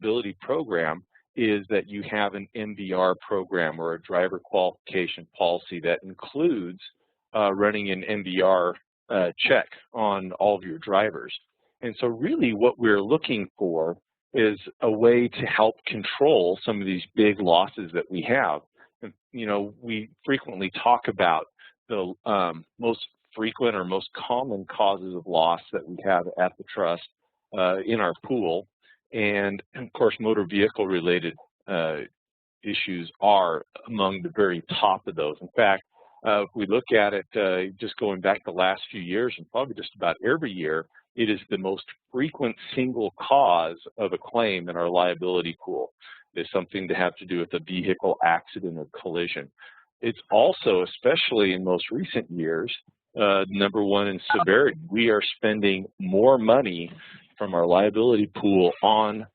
liability program is that you have an MVR program or a driver qualification policy that includes running an MVR check on all of your drivers. And so really what we're looking for is a way to help control some of these big losses that we have. And, you know, we frequently talk about the most frequent or most common causes of loss that we have at the trust in our pool. And of course, motor vehicle related issues are among the very top of those. In fact, if we look at it just going back the last few years, and probably just about every year, it is the most frequent single cause of a claim in our liability pool. It's something to have to do with a vehicle accident or collision. It's also, especially in most recent years, number one in severity. We are spending more money from our liability pool on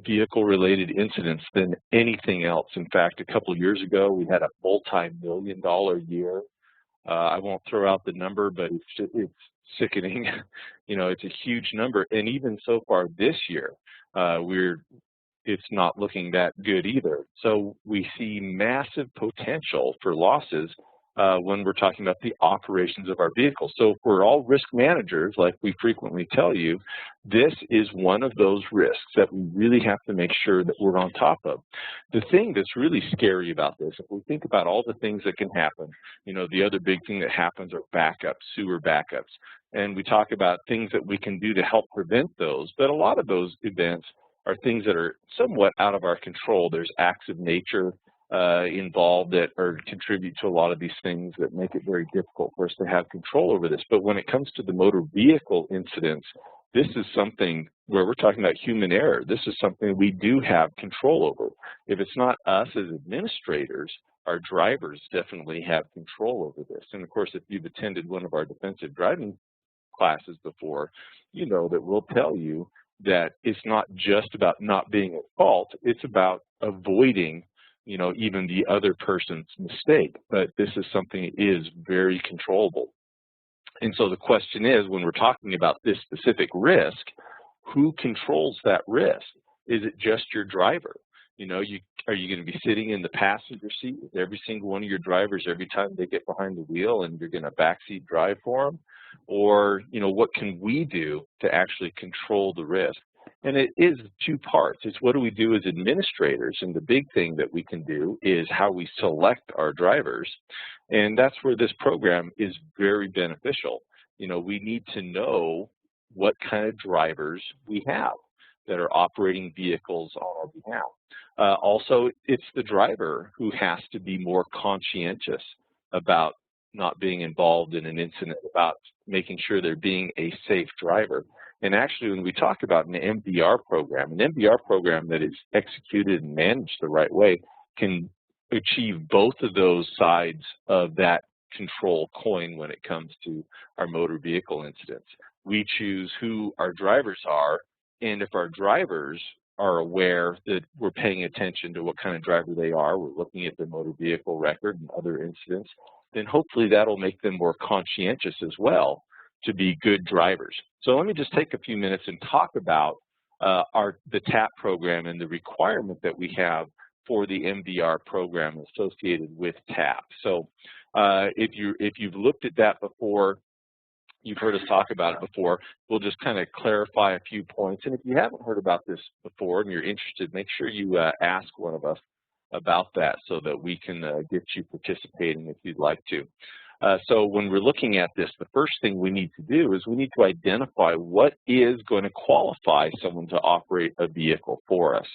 vehicle-related incidents than anything else. In fact, a couple of years ago, we had a multi-million-dollar year. I won't throw out the number, but it's sickening. You know, it's a huge number. And even so far this year, it's not looking that good either. So we see massive potential for losses when we're talking about the operations of our vehicles. So if we're all risk managers, like we frequently tell you, this is one of those risks that we really have to make sure that we're on top of. The thing that's really scary about this, if we think about all the things that can happen, you know, the other big thing that happens are backups, sewer backups. And we talk about things that we can do to help prevent those, but a lot of those events are things that are somewhat out of our control. There's acts of nature involved that contribute to a lot of these things that make it very difficult for us to have control over this. But when it comes to the motor vehicle incidents, this is something where we're talking about human error. This is something we do have control over. If it's not us as administrators, our drivers definitely have control over this. And of course, if you've attended one of our defensive driving classes before, you know that we'll tell you that it's not just about not being at fault, it's about avoiding, you know, even the other person's mistake. But this is something that is very controllable. And so the question is, when we're talking about this specific risk, who controls that risk? Is it just your driver? You know, are you going to be sitting in the passenger seat with every single one of your drivers every time they get behind the wheel and you're going to backseat drive for them? Or, you know, what can we do to actually control the risk? And it is two parts. It's what do we do as administrators? And the big thing that we can do is how we select our drivers. And that's where this program is very beneficial. You know, we need to know what kind of drivers we have that are operating vehicles on our behalf. Also, it's the driver who has to be more conscientious about not being involved in an incident, about making sure they're being a safe driver. And actually, when we talk about an MVR program that is executed and managed the right way can achieve both of those sides of that control coin when it comes to our motor vehicle incidents. We choose who our drivers are, and if our drivers are aware that we're paying attention to what kind of driver they are, we're looking at their motor vehicle record and other incidents, then hopefully that'll make them more conscientious as well to be good drivers. So let me just take a few minutes and talk about the TAP program and the requirement that we have for the MVR program associated with TAP. So if you've looked at that before, you've heard us talk about it before, we'll just kind of clarify a few points. And if you haven't heard about this before and you're interested, make sure you ask one of us about that so that we can get you participating if you'd like to. So when we're looking at this, the first thing we need to do is we need to identify what is going to qualify someone to operate a vehicle for us.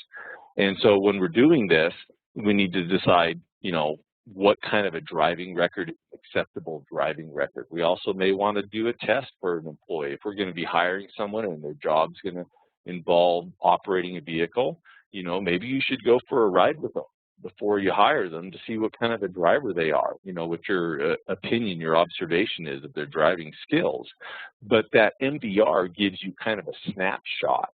And so when we're doing this, we need to decide, you know, what kind of a driving record, acceptable driving record. We also may want to do a test for an employee. If we're going to be hiring someone and their job's going to involve operating a vehicle, you know, maybe you should go for a ride with them before you hire them to see what kind of a driver they are, you know, what your opinion, your observation is of their driving skills. But that MVR gives you kind of a snapshot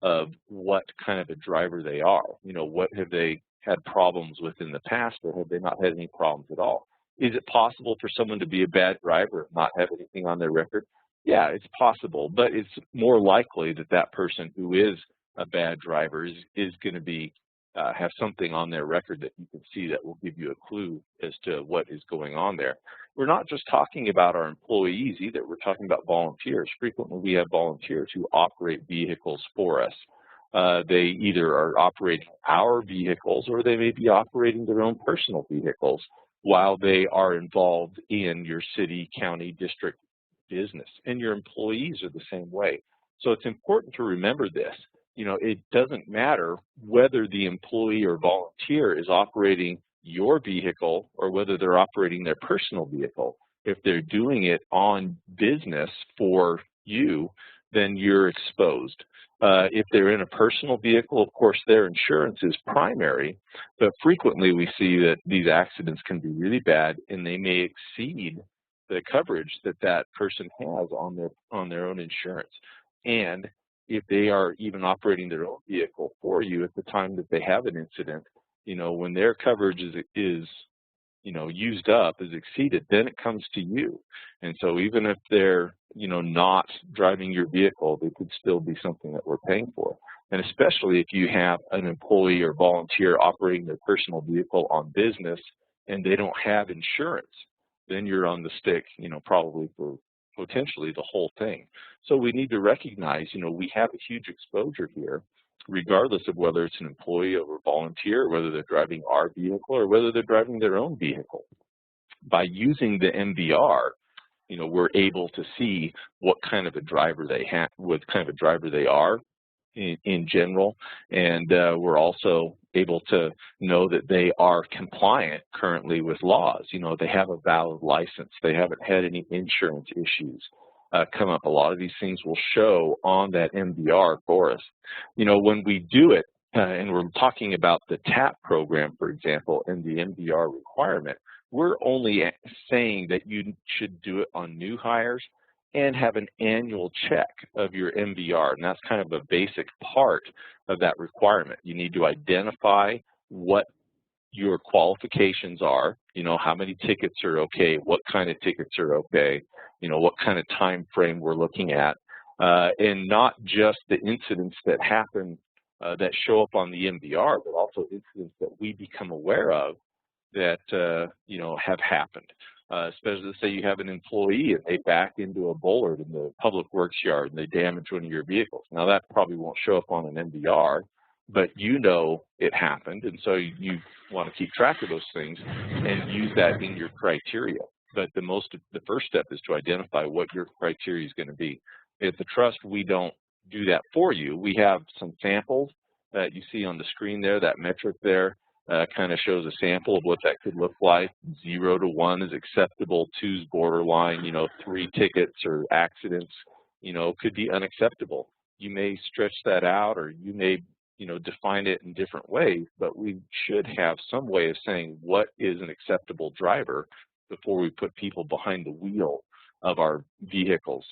of what kind of a driver they are. You know, what have they had problems with in the past, or have they not had any problems at all? Is it possible for someone to be a bad driver and not have anything on their record? Yeah, it's possible, but it's more likely that that person who is a bad driver is going to be have something on their record that you can see that will give you a clue as to what is going on there. We're not just talking about our employees either. We're talking about volunteers. Frequently, we have volunteers who operate vehicles for us. They either are operating our vehicles or they may be operating their own personal vehicles while they are involved in your city, county, district business. And your employees are the same way. So it's important to remember this. You know, it doesn't matter whether the employee or volunteer is operating your vehicle or whether they're operating their personal vehicle. If they're doing it on business for you, then you're exposed. If they're in a personal vehicle, of course, their insurance is primary, but frequently we see that these accidents can be really bad and they may exceed the coverage that that person has on their own insurance. And if they are even operating their own vehicle for you at the time that they have an incident, you know, when their coverage is you know, used up, is exceeded, then it comes to you. And so even if they're, you know, not driving your vehicle, they could still be something that we're paying for. And especially if you have an employee or volunteer operating their personal vehicle on business and they don't have insurance, then you're on the stick, you know, probably for potentially the whole thing. So we need to recognize, you know, we have a huge exposure here, regardless of whether it's an employee or a volunteer, whether they're driving our vehicle or whether they're driving their own vehicle. By using the MVR, you know, we're able to see what kind of a driver they have, what kind of a driver they are in general, and we're also able to know that they are compliant currently with laws. You know, they have a valid license, they haven't had any insurance issues come up. A lot of these things will show on that MVR for us. You know, when we do it, and we're talking about the TAP program, for example, and the MVR requirement, we're only saying that you should do it on new hires and have an annual check of your MVR, and that's kind of a basic part of that requirement. You need to identify what your qualifications are, you know, how many tickets are okay, what kind of tickets are okay, you know, what kind of time frame we're looking at, and not just the incidents that happen that show up on the MVR, but also incidents that we become aware of that, you know, have happened. Especially, let's say you have an employee and they back into a bollard in the public works yard and they damage one of your vehicles. Now that probably won't show up on an MVR, but you know it happened, and so you want to keep track of those things and use that in your criteria. But the first step is to identify what your criteria is going to be. At the trust, we don't do that for you. We have some samples that you see on the screen there. That metric there kind of shows a sample of what that could look like. 0 to 1 is acceptable, 2 is borderline, you know, 3 tickets or accidents, you know, could be unacceptable. You may stretch that out, or you may, you know, define it in different ways, but we should have some way of saying what is an acceptable driver before we put people behind the wheel of our vehicles.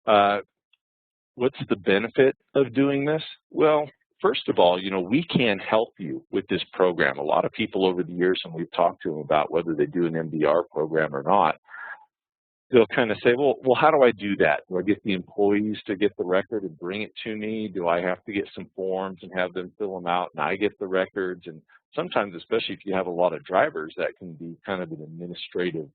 What's the benefit of doing this? Well, first of all, you know, we can help you with this program. A lot of people over the years, when we've talked to them about whether they do an MVR program or not, they'll kind of say, well, how do I do that? Do I get the employees to get the record and bring it to me? Do I have to get some forms and have them fill them out and I get the records? And sometimes, especially if you have a lot of drivers, that can be kind of an administrative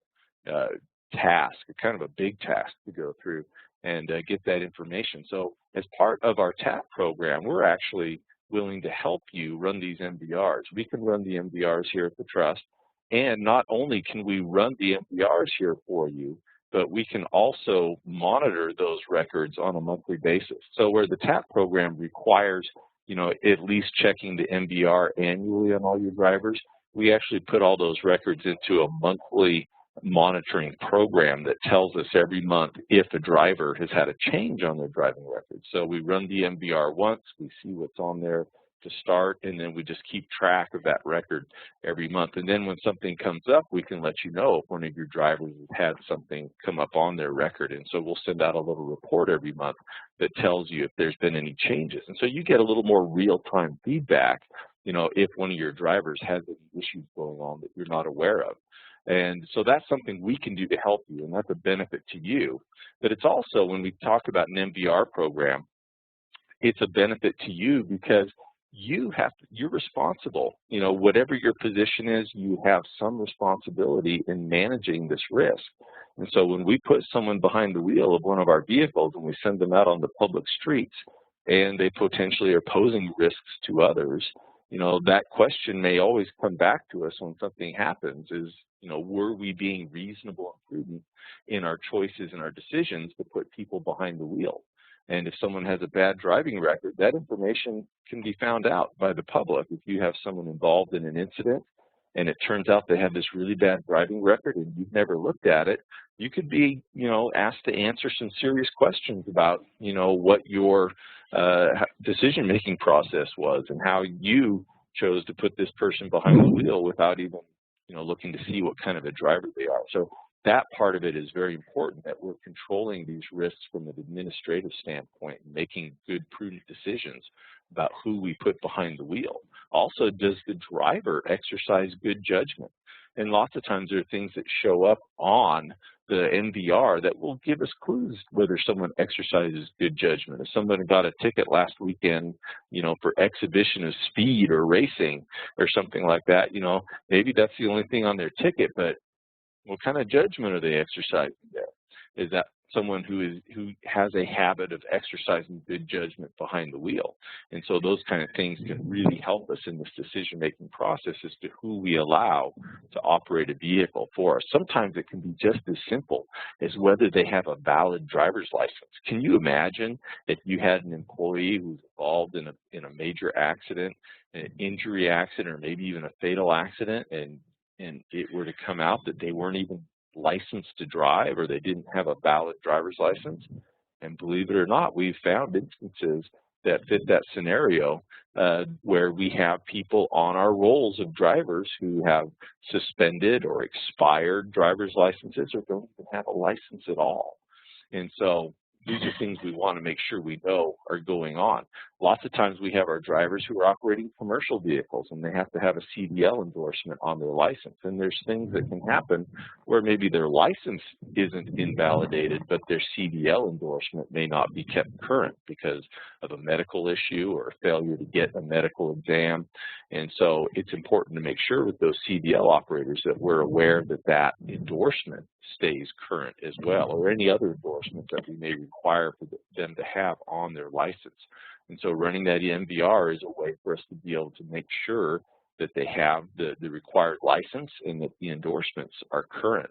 task, kind of a big task to go through and get that information. So as part of our TAP program, we're actually willing to help you run these MVRs. We can run the MVRs here at the Trust, and not only can we run the MVRs here for you, but we can also monitor those records on a monthly basis. So where the TAP program requires, you know, at least checking the MVR annually on all your drivers, we actually put all those records into a monthly monitoring program that tells us every month if a driver has had a change on their driving record. So we run the MVR once, we see what's on there to start, and then we just keep track of that record every month. And then when something comes up, we can let you know if one of your drivers has had something come up on their record. And so we'll send out a little report every month that tells you if there's been any changes. And so you get a little more real-time feedback, you know, if one of your drivers has any issues going on that you're not aware of. And so that's something we can do to help you, and that's a benefit to you. But it's also, when we talk about an MVR program, it's a benefit to you because you're responsible. You know, whatever your position is, you have some responsibility in managing this risk. And so when we put someone behind the wheel of one of our vehicles and we send them out on the public streets and they potentially are posing risks to others, you know, that question may always come back to us when something happens is, you know, were we being reasonable and prudent in our choices and our decisions to put people behind the wheel? And if someone has a bad driving record, that information can be found out by the public. If you have someone involved in an incident and it turns out they have this really bad driving record and you've never looked at it, you could be, you know, asked to answer some serious questions about, you know, what your decision-making process was and how you chose to put this person behind the wheel without even, you know, looking to see what kind of a driver they are. So that part of it is very important, that we're controlling these risks from an administrative standpoint and making good, prudent decisions about who we put behind the wheel. Also, does the driver exercise good judgment? And lots of times there are things that show up on the MVR that will give us clues whether someone exercises good judgment. If someone got a ticket last weekend, you know, for exhibition of speed or racing or something like that, you know, maybe that's the only thing on their ticket, but what kind of judgment are they exercising there? Is that someone who has a habit of exercising good judgment behind the wheel? And so those kind of things can really help us in this decision-making process as to who we allow to operate a vehicle for us. Sometimes it can be just as simple as whether they have a valid driver's license. Can you imagine if you had an employee who's involved in a major accident, an injury accident, or maybe even a fatal accident, and it were to come out that they weren't even licensed to drive or they didn't have a valid driver's license? And believe it or not, we've found instances that fit that scenario where we have people on our rolls of drivers who have suspended or expired driver's licenses or don't even have a license at all. And so these are things we want to make sure we know are going on. Lots of times we have our drivers who are operating commercial vehicles and they have to have a CDL endorsement on their license. And there's things that can happen where maybe their license isn't invalidated, but their CDL endorsement may not be kept current because of a medical issue or a failure to get a medical exam. And so it's important to make sure with those CDL operators that we're aware that that endorsement stays current as well, or any other endorsements that we may require for them to have on their license. And so running that MVR is a way for us to be able to make sure that they have the required license and that the endorsements are current.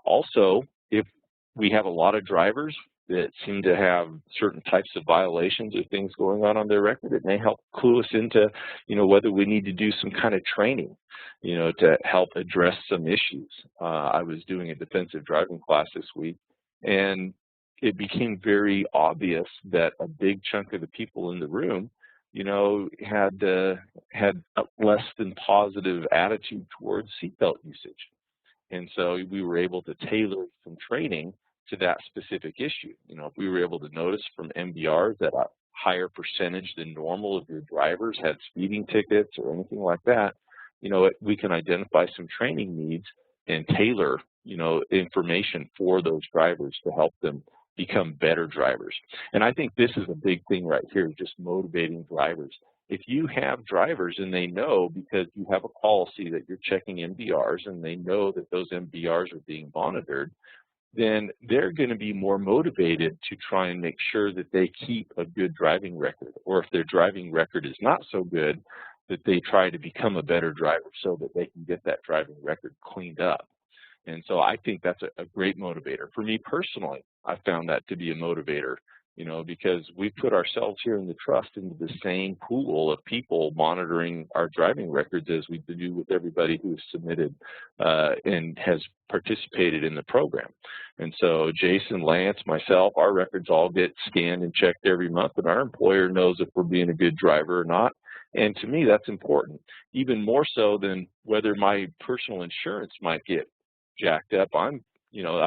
Also, if we have a lot of drivers that seem to have certain types of violations or things going on their record, it may help clue us into, you know, whether we need to do some kind of training, you know, to help address some issues. I was doing a defensive driving class this week, and it became very obvious that a big chunk of the people in the room, you know, had a less than positive attitude towards seatbelt usage. And so we were able to tailor some training to that specific issue. You know, if we were able to notice from MVRs that a higher percentage than normal of your drivers had speeding tickets or anything like that, you know, we can identify some training needs and tailor, you know, information for those drivers to help them become better drivers. And I think this is a big thing right here, just motivating drivers. If you have drivers and they know, because you have a policy that you're checking MVRs and they know that those MVRs are being monitored, then they're going to be more motivated to try and make sure that they keep a good driving record. Or if their driving record is not so good, that they try to become a better driver so that they can get that driving record cleaned up. And so I think that's a great motivator. For me personally, I found that to be a motivator, you know, because we put ourselves here in the trust into the same pool of people monitoring our driving records as we do with everybody who has submitted and has participated in the program. And so Jason, Lance, myself, our records all get scanned and checked every month, and our employer knows if we're being a good driver or not. And to me, that's important, even more so than whether my personal insurance might get jacked up. I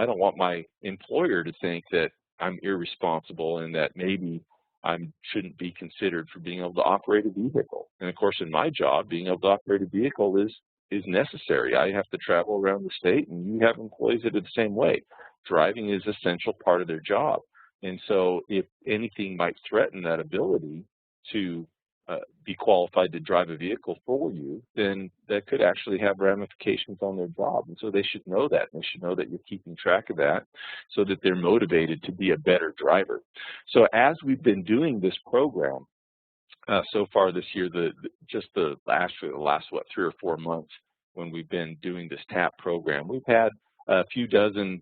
don't want my employer to think that I'm irresponsible and that maybe I shouldn't be considered for being able to operate a vehicle. And of course, in my job, being able to operate a vehicle is necessary. I have to travel around the state, and you have employees that are the same way. Driving is an essential part of their job. And so if anything might threaten that ability to be qualified to drive a vehicle for you, then that could actually have ramifications on their job. And so they should know that. They should know that you're keeping track of that so that they're motivated to be a better driver. So as we've been doing this program so far this year, just the last 3 or 4 months when we've been doing this TAP program, we've had a few dozen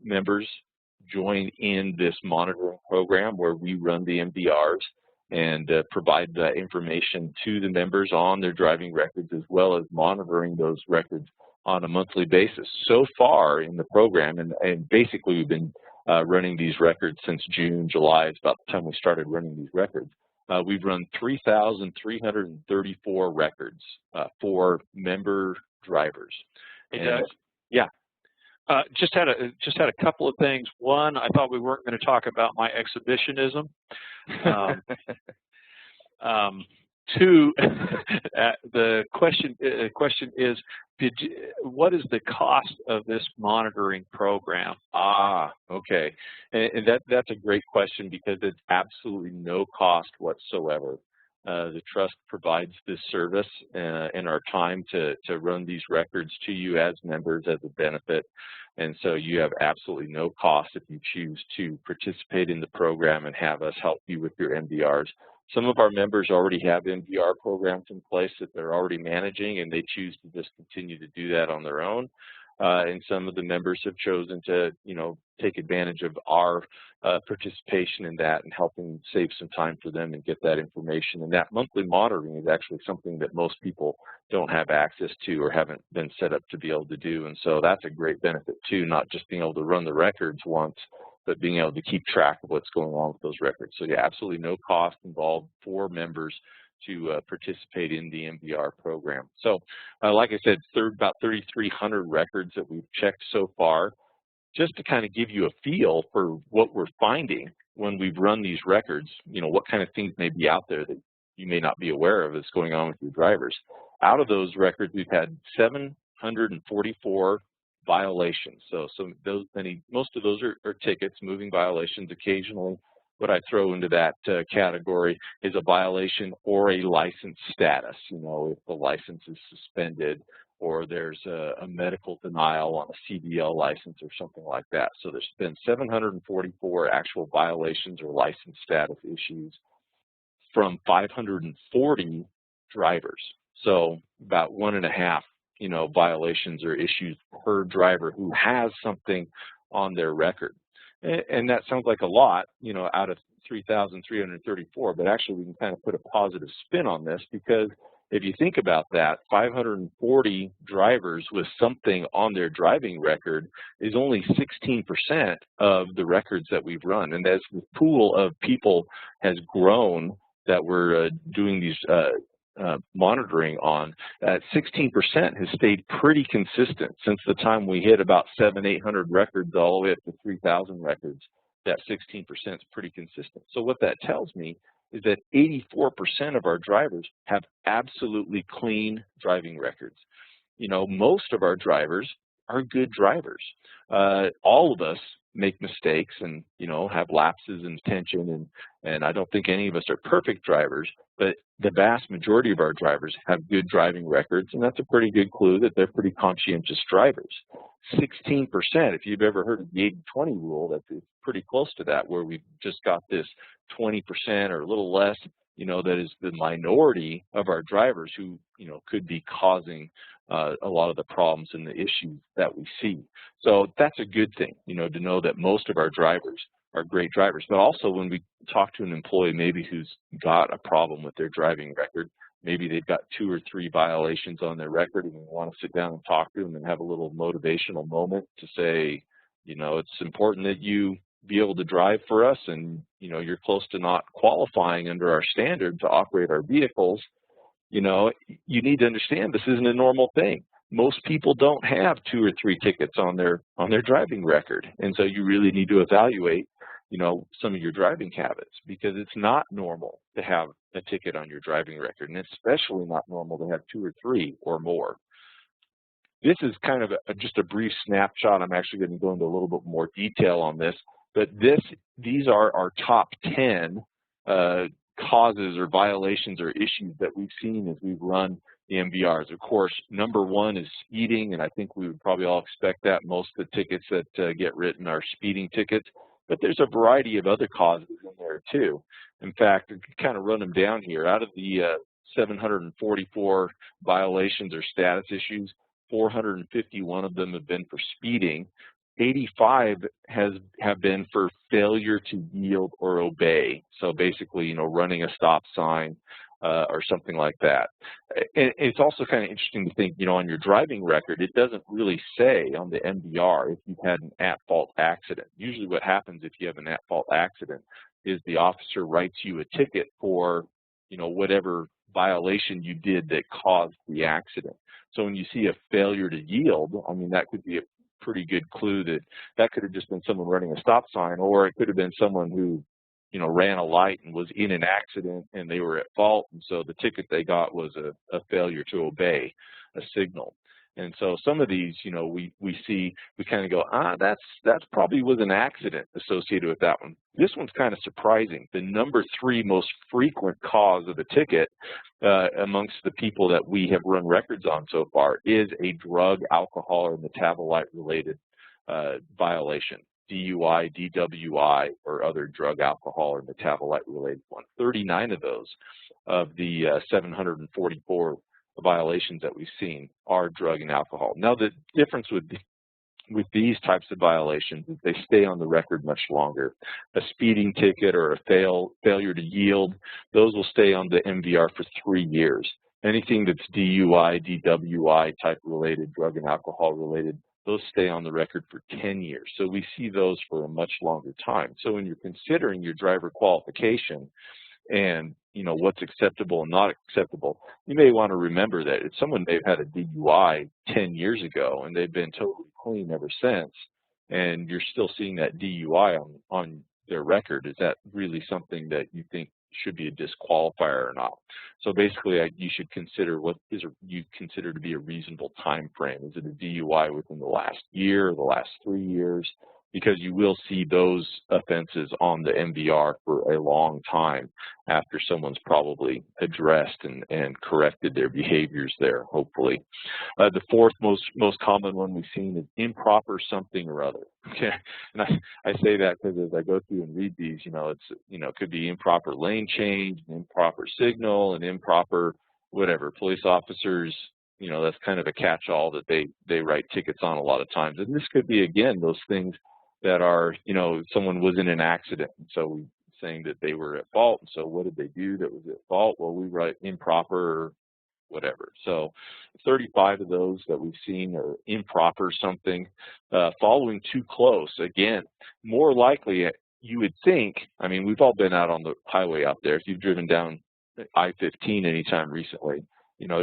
members join in this monitoring program where we run the MVRs and provide the information to the members on their driving records, as well as monitoring those records on a monthly basis. So far in the program, and basically we've been running these records since June, July, it's about the time we started running these records. We've run 3,334 records for member drivers. Hey, Doug? Yeah. Just had a couple of things. One, I thought we weren't going to talk about my exhibitionism. Two, the question is, what is the cost of this monitoring program? Okay, and that's a great question because it's absolutely no cost whatsoever. The Trust provides this service and our time to run these records to you as members as a benefit. And so you have absolutely no cost if you choose to participate in the program and have us help you with your MVRs. Some of our members already have MVR programs in place that they're already managing, and they choose to just continue to do that on their own. And some of the members have chosen to, take advantage of our participation in that and helping save some time for them and get that information. And that monthly monitoring is actually something that most people don't have access to or haven't been set up to be able to do. And so that's a great benefit too, not just being able to run the records once, but being able to keep track of what's going on with those records. So yeah, absolutely no cost involved for members to participate in the MVR program. So like I said, about 3,300 records that we've checked so far, just to kind of give you a feel for what we're finding when we've run these records, what kind of things may be out there that you may not be aware of that's going on with your drivers. Out of those records, we've had 744 violations. So most of those are tickets, moving violations. Occasionally, what I throw into that category is a violation or a license status. If the license is suspended or there's a medical denial on a CDL license or something like that. So there's been 744 actual violations or license status issues from 540 drivers. So about 1.5, violations or issues per driver who has something on their record. And that sounds like a lot, out of 3,334, but actually we can kind of put a positive spin on this, because if you think about that, 540 drivers with something on their driving record is only 16% of the records that we've run. And as the pool of people has grown that we're doing these monitoring on, 16% has stayed pretty consistent since the time we hit about 700-800 records all the way up to 3,000 records. That 16% is pretty consistent. So what that tells me is that 84% of our drivers have absolutely clean driving records. Most of our drivers are good drivers. All of us make mistakes and, have lapses in attention, and I don't think any of us are perfect drivers, but the vast majority of our drivers have good driving records, and that's a pretty good clue that they're pretty conscientious drivers. 16%, if you've ever heard of the 80-20 rule, that's pretty close to that, where we've just got this 20% or a little less, that is the minority of our drivers who, could be causing a lot of the problems and the issues that we see. So that's a good thing, to know that most of our drivers are great drivers. But also when we talk to an employee maybe who's got a problem with their driving record, maybe they've got 2 or 3 violations on their record, and we want to sit down and talk to them and have a little motivational moment to say, it's important that you be able to drive for us, and you're close to not qualifying under our standard to operate our vehicles. You need to understand this isn't a normal thing. Most people don't have 2 or 3 tickets on their driving record, and so you really need to evaluate some of your driving habits, because it's not normal to have a ticket on your driving record, and it's especially not normal to have 2 or 3 or more. This is kind of just a brief snapshot. I'm actually going to go into a little bit more detail on this. But these are our top 10 causes or violations or issues that we've seen as we've run the MVRs. Of course, number one is speeding, and I think we would probably all expect that. Most of the tickets that get written are speeding tickets, but there's a variety of other causes in there too. In fact, to kind of run them down here, out of the 744 violations or status issues, 451 of them have been for speeding. 85 have been for failure to yield or obey. So basically, running a stop sign or something like that. And it's also kind of interesting to think, on your driving record, it doesn't really say on the MVR if you've had an at-fault accident. Usually what happens if you have an at-fault accident is the officer writes you a ticket for, whatever violation you did that caused the accident. So when you see a failure to yield, I mean, that could be a pretty good clue that could have just been someone running a stop sign, or it could have been someone who, ran a light and was in an accident and they were at fault, and so the ticket they got was a failure to obey a signal. And so some of these, we kind of go, that's probably was an accident associated with that one. This one's kind of surprising. The number 3 most frequent cause of a ticket amongst the people that we have run records on so far is a drug, alcohol, or metabolite-related violation. DUI, DWI, or other drug, alcohol, or metabolite-related one. 39 of those of the 744 violations that we've seen are drug and alcohol. Now, the difference with these types of violations is they stay on the record much longer. A speeding ticket or a failure to yield, those will stay on the MVR for 3 years. Anything that's DUI, DWI type related, drug and alcohol related, those stay on the record for 10 years. So we see those for a much longer time. So when you're considering your driver qualification and what's acceptable and not acceptable, you may want to remember that if someone may have had a DUI 10 years ago and they've been totally clean ever since, and you're still seeing that DUI on their record, is that really something that you think should be a disqualifier or not? So basically, you should consider what you consider to be a reasonable time frame. Is it a DUI within the last year or the last 3 years? Because you will see those offenses on the MVR for a long time after someone's probably addressed and corrected their behaviors there, hopefully. The fourth most common one we've seen is improper something or other. Okay, and I say that because as I go through and read these, it could be improper lane change, an improper signal, an improper whatever. Police officers, that's kind of a catch-all that they write tickets on a lot of times. And this could be, again, those things that are, someone was in an accident, and so we're saying that they were at fault. And so what did they do that was at fault? Well, we write improper whatever. So 35 of those that we've seen are improper something. Following too close, again, more likely you would think, I mean, we've all been out on the highway out there. If you've driven down I-15 anytime recently,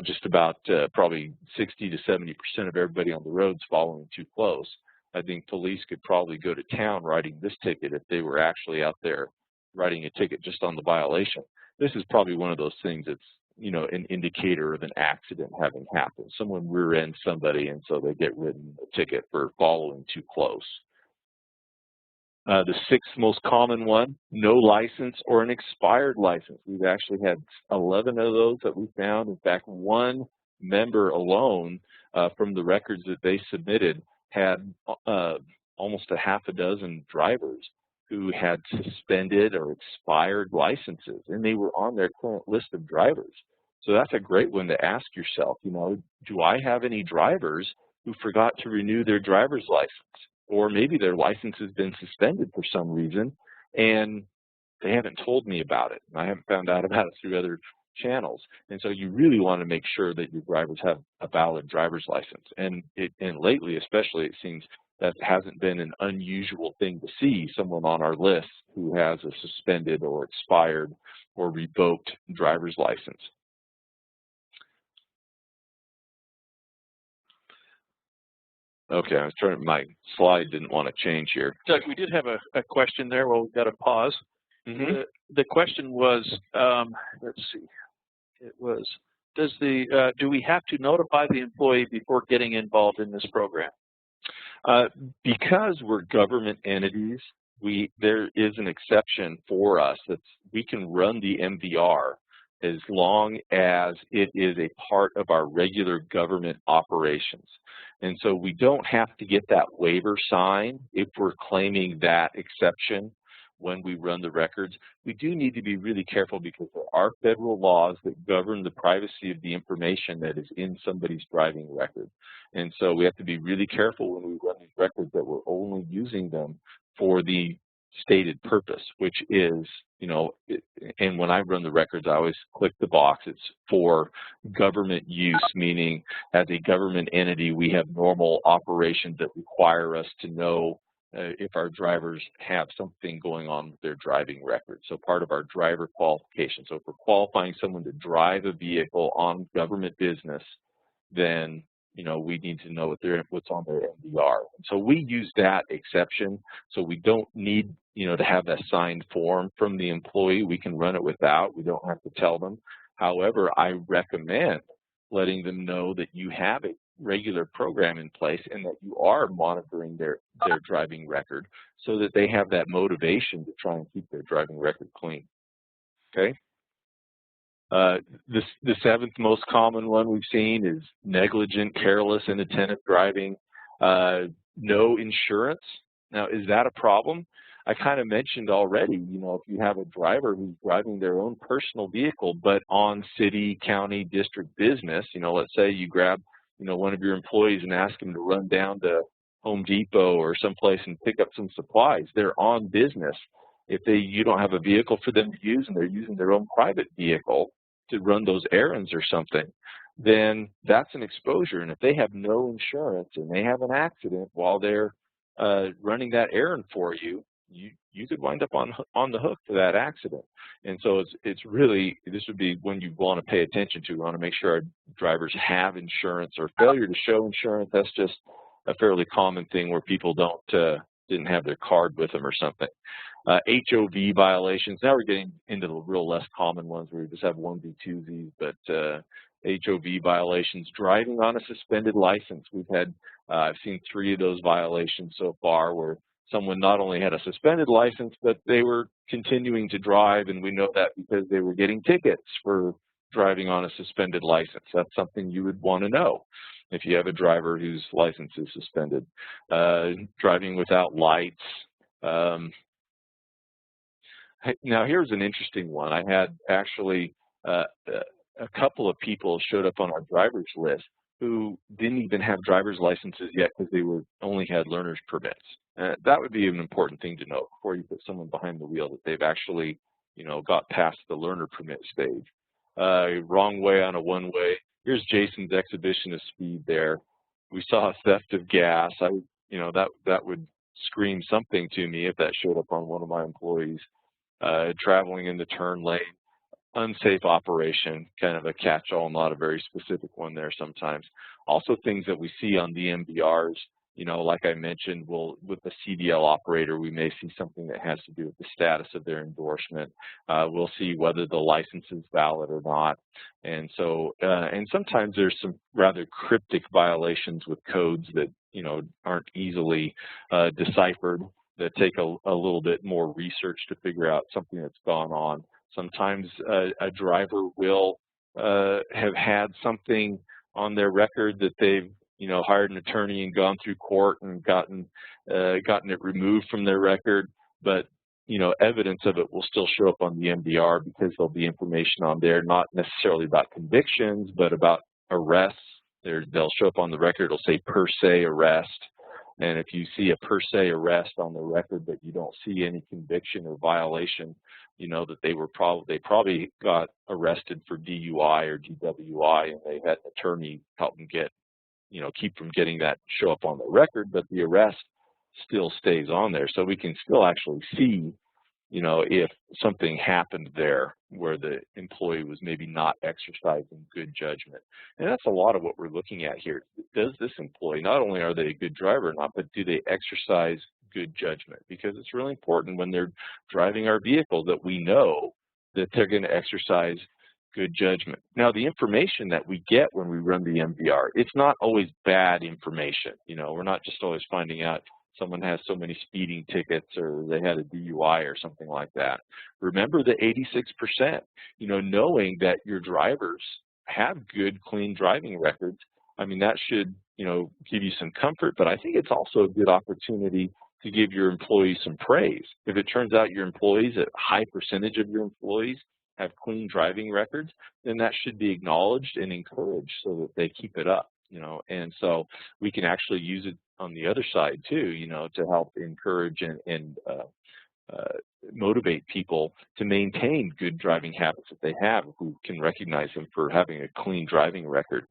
just about probably 60 to 70% of everybody on the road's following too close. I think police could probably go to town writing this ticket if they were actually out there writing a ticket just on the violation. This is probably one of those things that's, an indicator of an accident having happened. Someone rear-ends somebody, and so they get written a ticket for following too close. The sixth most common one, no license or an expired license. We've actually had 11 of those that we found. In fact, one member alone from the records that they submitted had almost a half a dozen drivers who had suspended or expired licenses, and they were on their current list of drivers. So that's a great one to ask yourself, do I have any drivers who forgot to renew their driver's license? Or maybe their license has been suspended for some reason, and they haven't told me about it. I haven't found out about it through other channels. And so you really want to make sure that your drivers have a valid driver's license. And lately, especially, it seems that hasn't been an unusual thing to see someone on our list who has a suspended or expired or revoked driver's license. Okay, I was trying. My slide didn't want to change here. Doug, we did have a question there. Well, we've got to pause. Mm-hmm. The question was, let's see. It was, do we have to notify the employee before getting involved in this program? Because we're government entities, there is an exception for us that we can run the MVR as long as it is a part of our regular government operations. And so we don't have to get that waiver signed if we're claiming that exception when we run the records. We do need to be really careful because there are federal laws that govern the privacy of the information that is in somebody's driving record. And so we have to be really careful when we run these records that we're only using them for the stated purpose, which is, and when I run the records, I always click the box. It's for government use, meaning as a government entity, we have normal operations that require us to know if our drivers have something going on with their driving record. So part of our driver qualification. So if we're qualifying someone to drive a vehicle on government business, then we need to know what's on their MVR. So we use that exception. So we don't need to have that signed form from the employee. We can run it without. We don't have to tell them. However, I recommend letting them know that you have a regular program in place and that you are monitoring their driving record so that they have that motivation to try and keep their driving record clean. Okay. The seventh most common one we've seen is negligent, careless, inattentive driving. No insurance. Now, is that a problem? I kind of mentioned already, if you have a driver who's driving their own personal vehicle, but on city, county, district business, let's say you grab, one of your employees and ask them to run down to Home Depot or someplace and pick up some supplies. They're on business. If you don't have a vehicle for them to use and they're using their own private vehicle to run those errands or something, then that's an exposure. And if they have no insurance and they have an accident while they're running that errand for you, you could wind up on the hook for that accident. And so it's really, this would be when you want to pay attention to. We want to make sure our drivers have insurance, or failure to show insurance. That's just a fairly common thing where people didn't have their card with them or something. HOV violations. Now we're getting into the real less common ones where we just have onesie twosies, but HOV violations, driving on a suspended license. I've seen 3 of those violations so far where someone not only had a suspended license, but they were continuing to drive, and we know that because they were getting tickets for driving on a suspended license. That's something you would want to know if you have a driver whose license is suspended. Driving without lights. Now, here's an interesting one. I had actually a couple of people showed up on our driver's list who didn't even have driver's licenses yet because they only had learner's permits. That would be an important thing to know before you put someone behind the wheel, that they've actually, got past the learner permit stage. Wrong way on a one-way. Here's Jason's exhibition of speed there. We saw a theft of gas. That would scream something to me if that showed up on one of my employees. Traveling in the turn lane. Unsafe operation, kind of a catch-all, not a very specific one there sometimes. Also things that we see on the MVRs, like I mentioned, with the CDL operator, we may see something that has to do with the status of their endorsement. We'll see whether the license is valid or not. And so, and sometimes there's some rather cryptic violations with codes that, aren't easily deciphered, that take a little bit more research to figure out something that's gone on. Sometimes a driver will have had something on their record that they've, hired an attorney and gone through court and gotten it removed from their record, but evidence of it will still show up on the MVR because there'll be information on there, not necessarily about convictions, but about arrests. They'll show up on the record. It'll say per se arrest. And if you see a per se arrest on the record but you don't see any conviction or violation, that they probably got arrested for DUI or DWI, and they had an attorney help them keep from getting that show up on the record, but the arrest still stays on there. So we can still actually see, if something happened there where the employee was maybe not exercising good judgment. And that's a lot of what we're looking at here. Does this employee, not only are they a good driver or not, but do they exercise good judgment? Because it's really important when they're driving our vehicle that we know that they're going to exercise good judgment. Now, the information that we get when we run the MVR, it's not always bad information. We're not just always finding out someone has so many speeding tickets or they had a DUI or something like that. Remember the 86%, knowing that your drivers have good, clean driving records. I mean, that should, give you some comfort, but I think it's also a good opportunity to give your employees some praise. If it turns out your employees, a high percentage of your employees have clean driving records, then that should be acknowledged and encouraged so that they keep it up, and so we can actually use it on the other side too, to help encourage and motivate people to maintain good driving habits that they have if we can recognize them for having a clean driving record.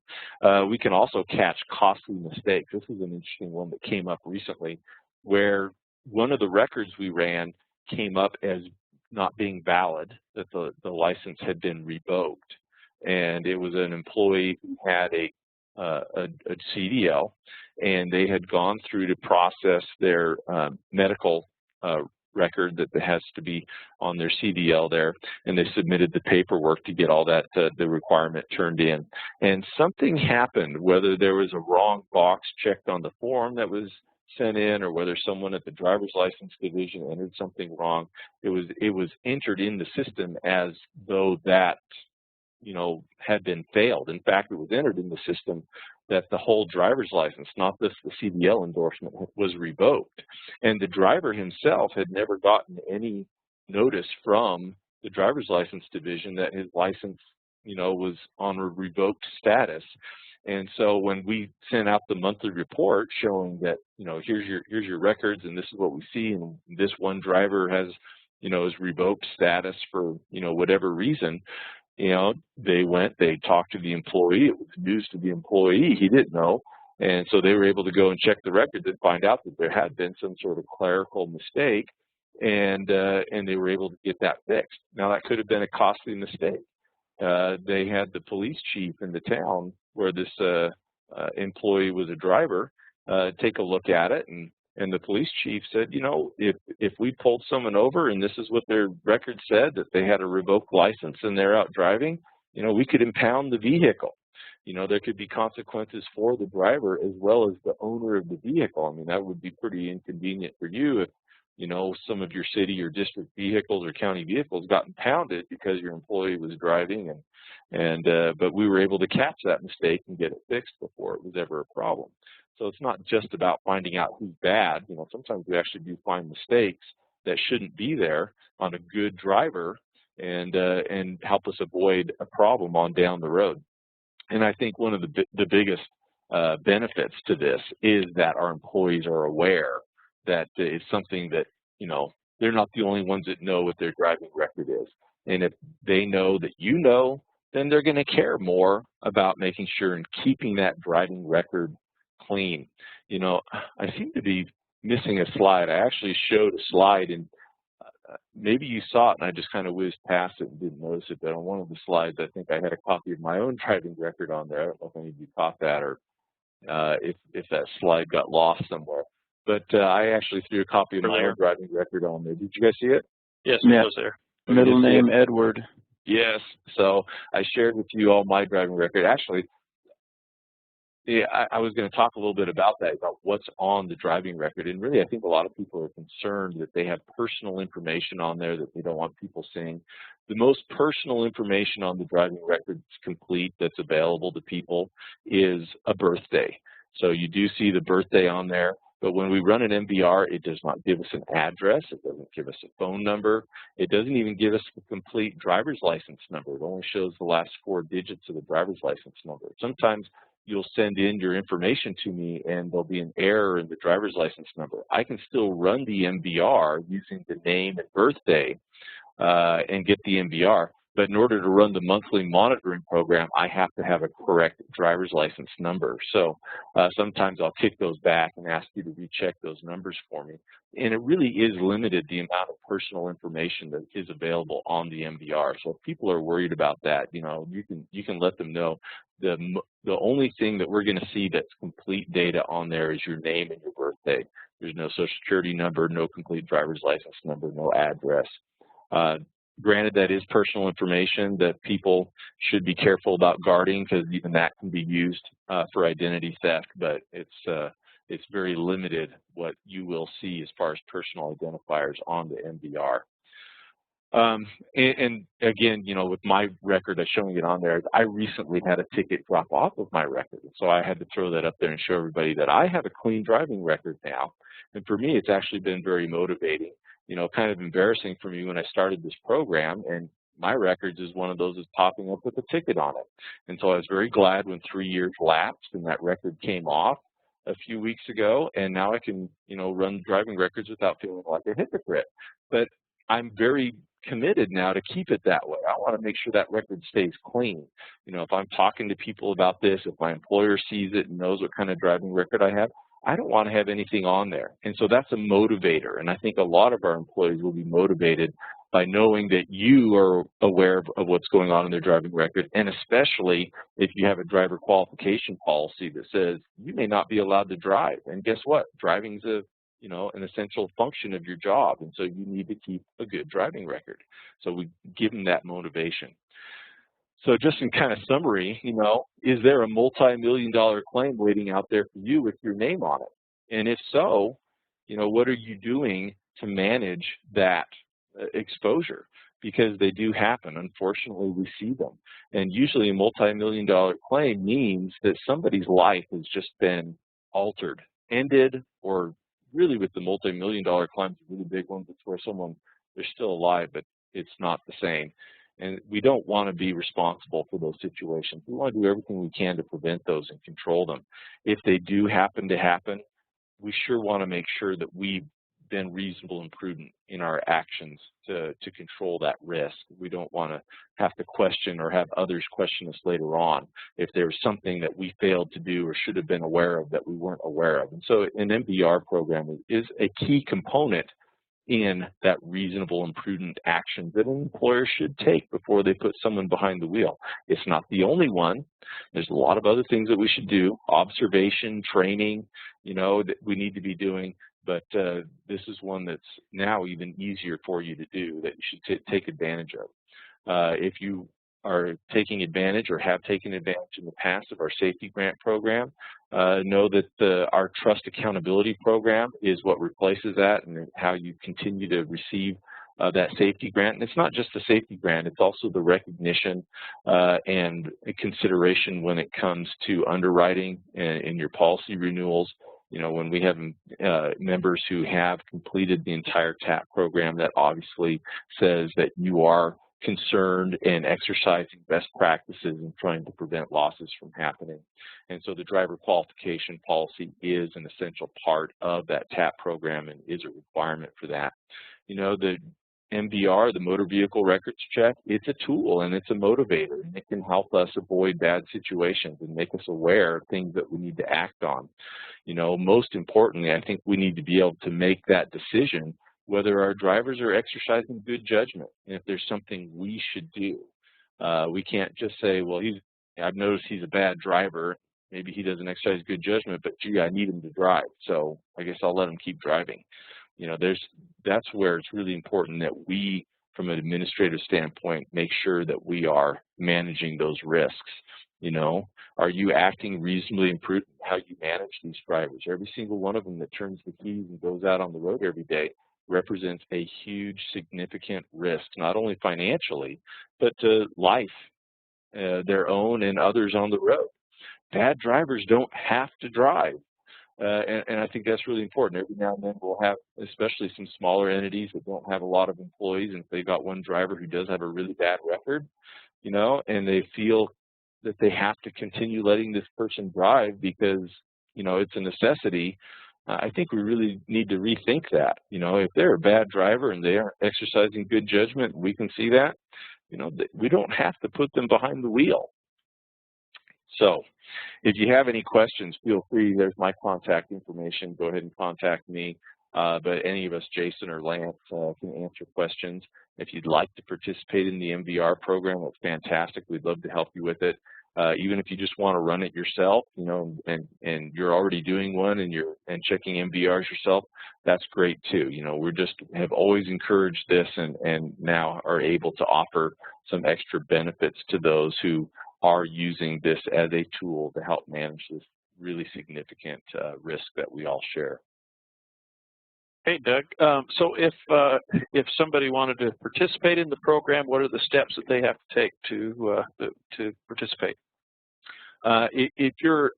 We can also catch costly mistakes. This is an interesting one that came up recently where one of the records we ran came up as not being valid, that the license had been revoked. And it was an employee who had a CDL, and they had gone through to process their medical record that has to be on their CDL there, and they submitted the paperwork to get all that, the requirement turned in. And something happened, whether there was a wrong box checked on the form that was sent in or whether someone at the driver's license division entered something wrong. It was entered in the system as though that had been failed. In fact, it was entered in the system that the whole driver's license, not just the CDL endorsement, was revoked. And the driver himself had never gotten any notice from the driver's license division that his license, was on a revoked status. And so when we sent out the monthly report showing that, here's your records and this is what we see, and this one driver has, is revoked status for, whatever reason, they talked to the employee. It was news to the employee. He didn't know. And so they were able to go and check the records and find out that there had been some sort of clerical mistake, and they were able to get that fixed. Now, that could have been a costly mistake. They had the police chief in the town where this employee was a driver take a look at it, and the police chief said, if we pulled someone over and this is what their record said, that they had a revoked license and they're out driving, we could impound the vehicle. There could be consequences for the driver as well as the owner of the vehicle. I mean, that would be pretty inconvenient for you if, some of your city or district vehicles or county vehicles got impounded because your employee was driving, but we were able to catch that mistake and get it fixed before it was ever a problem. So it's not just about finding out who's bad. Sometimes we actually do find mistakes that shouldn't be there on a good driver and help us avoid a problem on down the road. And I think one of the biggest benefits to this is that our employees are aware that it's something that, they're not the only ones that know what their driving record is. And if they know that then they're going to care more about making sure and keeping that driving record clean. I seem to be missing a slide. I actually showed a slide, and maybe you saw it and I just kind of whizzed past it and didn't notice it, but on one of the slides I think I had a copy of my own driving record on there. I don't know if any of you caught that or if that slide got lost somewhere. But I actually threw a copy of my own driving record on there. Did you guys see it? Yes, it was there. Middle name Edward. Yes. So I shared with you all my driving record. Actually, I was going to talk a little bit about that, about what's on the driving record. And really, I think a lot of people are concerned that they have personal information on there that they don't want people seeing. The most personal information on the driving record complete that's available to people is a birthday. So you do see the birthday on there. But when we run an MVR, it does not give us an address. It doesn't give us a phone number. It doesn't even give us the complete driver's license number. It only shows the last 4 digits of the driver's license number. Sometimes you'll send in your information to me and there'll be an error in the driver's license number. I can still run the MVR using the name and birthday and get the MVR. But in order to run the monthly monitoring program, I have to have a correct driver's license number. So sometimes I'll kick those back and ask you to recheck those numbers for me. And it really is limited, the amount of personal information that is available on the MVR. So if people are worried about that, you can let them know. The only thing that we're going to see that's complete data on there is your name and your birthday. There's no social security number, no complete driver's license number, no address. Granted, that is personal information that people should be careful about guarding because even that can be used for identity theft, but it's it's very limited what you will see as far as personal identifiers on the MVR. And again, with my record, I'm showing it on there. I recently had a ticket drop off of my record, so I had to throw that up there and show everybody that I have a clean driving record now. And for me, it's actually been very motivating. Kind of embarrassing for me when I started this program, and my records is one of those that's popping up with a ticket on it. And so I was very glad when 3 years lapsed and that record came off a few weeks ago, and now I can, run driving records without feeling like a hypocrite. But I'm very committed now to keep it that way. I want to make sure that record stays clean. If I'm talking to people about this, if my employer sees it and knows what kind of driving record I have, I don't want to have anything on there. And so that's a motivator. And I think a lot of our employees will be motivated by knowing that you are aware of what's going on in their driving record, and especially if you have a driver qualification policy that says you may not be allowed to drive. And guess what? Driving's an essential function of your job, and so you need to keep a good driving record. So we give them that motivation. So just in kind of summary, is there a multi-million-dollar claim waiting out there for you with your name on it? And if so, what are you doing to manage that exposure? Because they do happen. Unfortunately, we see them. And usually a multi-million-dollar claim means that somebody's life has just been altered, ended, or really with the multi-million-dollar claims, really big ones, it's where they're still alive, but it's not the same. And we don't want to be responsible for those situations. We want to do everything we can to prevent those and control them. If they do happen to happen, we sure want to make sure that we've been reasonable and prudent in our actions to control that risk. We don't want to have to question or have others question us later on if there's something that we failed to do or should have been aware of that we weren't aware of. And so an MVR program is a key component in that reasonable and prudent action that an employer should take before they put someone behind the wheel. It's not the only one. There's a lot of other things that we should do, observation, training, that we need to be doing, but this is one that's now even easier for you to do that you should take advantage of. If you are taking advantage or have taken advantage in the past of our safety grant program, know that our trust accountability program is what replaces that and how you continue to receive that safety grant. And it's not just the safety grant, it's also the recognition and consideration when it comes to underwriting and your policy renewals. When we have members who have completed the entire TAP program, that obviously says that you are concerned and exercising best practices and trying to prevent losses from happening. And so the driver qualification policy is an essential part of that TAP program and is a requirement for that. The MVR, the motor vehicle records check, it's a tool and it's a motivator, and it can help us avoid bad situations and make us aware of things that we need to act on. Most importantly, I think we need to be able to make that decision whether our drivers are exercising good judgment and if there's something we should do. We can't just say, well, I've noticed he's a bad driver. Maybe he doesn't exercise good judgment, but gee, I need him to drive, so I guess I'll let him keep driving. That's where it's really important that we, from an administrative standpoint, make sure that we are managing those risks. Are you acting reasonably and prudent in how you manage these drivers? Every single one of them that turns the keys and goes out on the road every day represents a huge, significant risk, not only financially, but to life, their own and others on the road. Bad drivers don't have to drive. And I think that's really important. Every now and then we'll have, especially some smaller entities that don't have a lot of employees, and if they've got one driver who does have a really bad record, and they feel that they have to continue letting this person drive because, it's a necessity, I think we really need to rethink that. If they're a bad driver and they aren't exercising good judgment, we can see that, we don't have to put them behind the wheel. So if you have any questions, feel free. There's my contact information. Go ahead and contact me. But any of us, Jason or Lance, can answer questions. If you'd like to participate in the MVR program, that's fantastic. We'd love to help you with it. Even if you just want to run it yourself, and you're already doing one and checking MVRs yourself, that's great too. We just have always encouraged this and now are able to offer some extra benefits to those who are using this as a tool to help manage this really significant risk that we all share. Hey, Doug. So if somebody wanted to participate in the program, what are the steps that they have to take to participate? If you're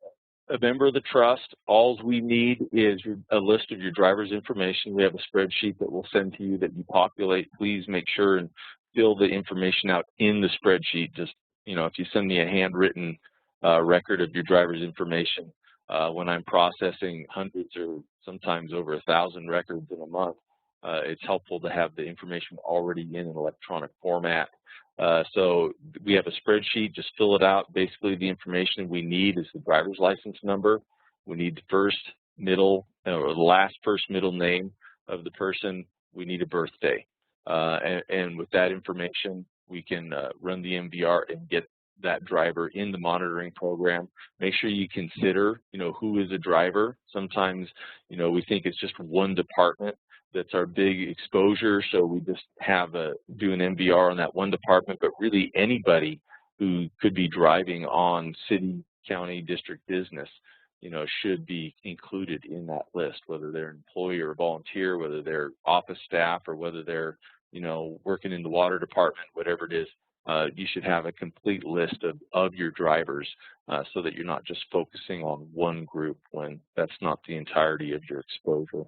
a member of the trust, all we need is a list of your driver's information. We have a spreadsheet that we'll send to you that you populate. Please make sure and fill the information out in the spreadsheet. Just, if you send me a handwritten record of your driver's information, when I'm processing hundreds or sometimes over 1,000 records in a month, it's helpful to have the information already in an electronic format. So we have a spreadsheet, just fill it out. Basically, the information we need is the driver's license number. We need the first, middle, or the last first middle name of the person. We need a birthday. And with that information, we can run the MVR and get that driver in the monitoring program. Make sure you consider, who is a driver. Sometimes, we think it's just one department that's our big exposure, so we just do an MVR on that one department, but really anybody who could be driving on city, county, district business, should be included in that list, whether they're an employee or a volunteer, whether they're office staff, or whether they're, working in the water department, whatever it is. You should have a complete list of your drivers so that you're not just focusing on one group when that's not the entirety of your exposure.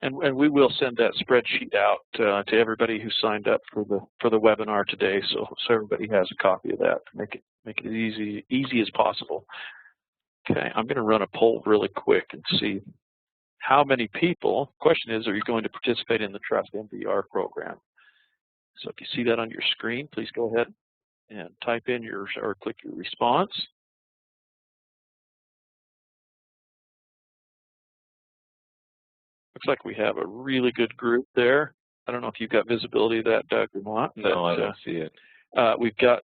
And we will send that spreadsheet out to everybody who signed up for the webinar today, so everybody has a copy of that to make it easy as possible. Okay, I'm going to run a poll really quick and see how many people. Question is, are you going to participate in the Trust MVR program? So if you see that on your screen, please go ahead and type in or click your response. Looks like we have a really good group there. I don't know if you've got visibility of that, Doug, or not. No, I don't see it. We've got,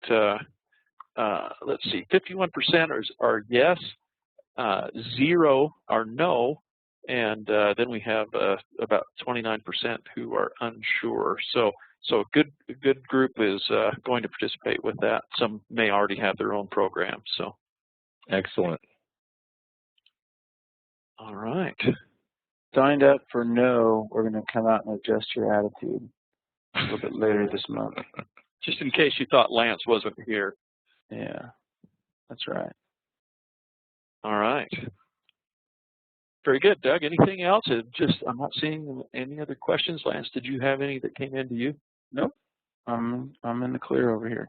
let's see, 51% are yes, 0 are no, and then we have about 29% who are unsure. So a good group is going to participate with that. Some may already have their own program. So excellent. All right. Signed up for no, we're going to come out and adjust your attitude a little bit later this month. Just in case you thought Lance wasn't here. Yeah, that's right. All right. Very good, Doug. Anything else? I'm not seeing any other questions. Lance, did you have any that came into you? Nope. I'm in the clear over here.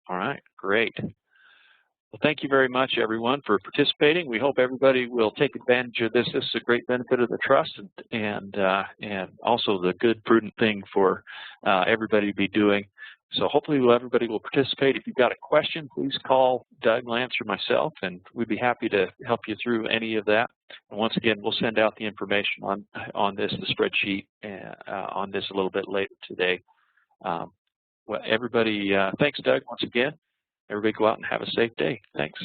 All right, great. Well, thank you very much, everyone, for participating. We hope everybody will take advantage of this. This is a great benefit of the trust, and also the good, prudent thing for everybody to be doing. So hopefully everybody will participate. If you've got a question, please call Doug, Lance, or myself, and we'd be happy to help you through any of that. And once again, we'll send out the information on this, the spreadsheet, on this a little bit later today. Well, everybody, thanks, Doug, once again. Everybody go out and have a safe day. Thanks.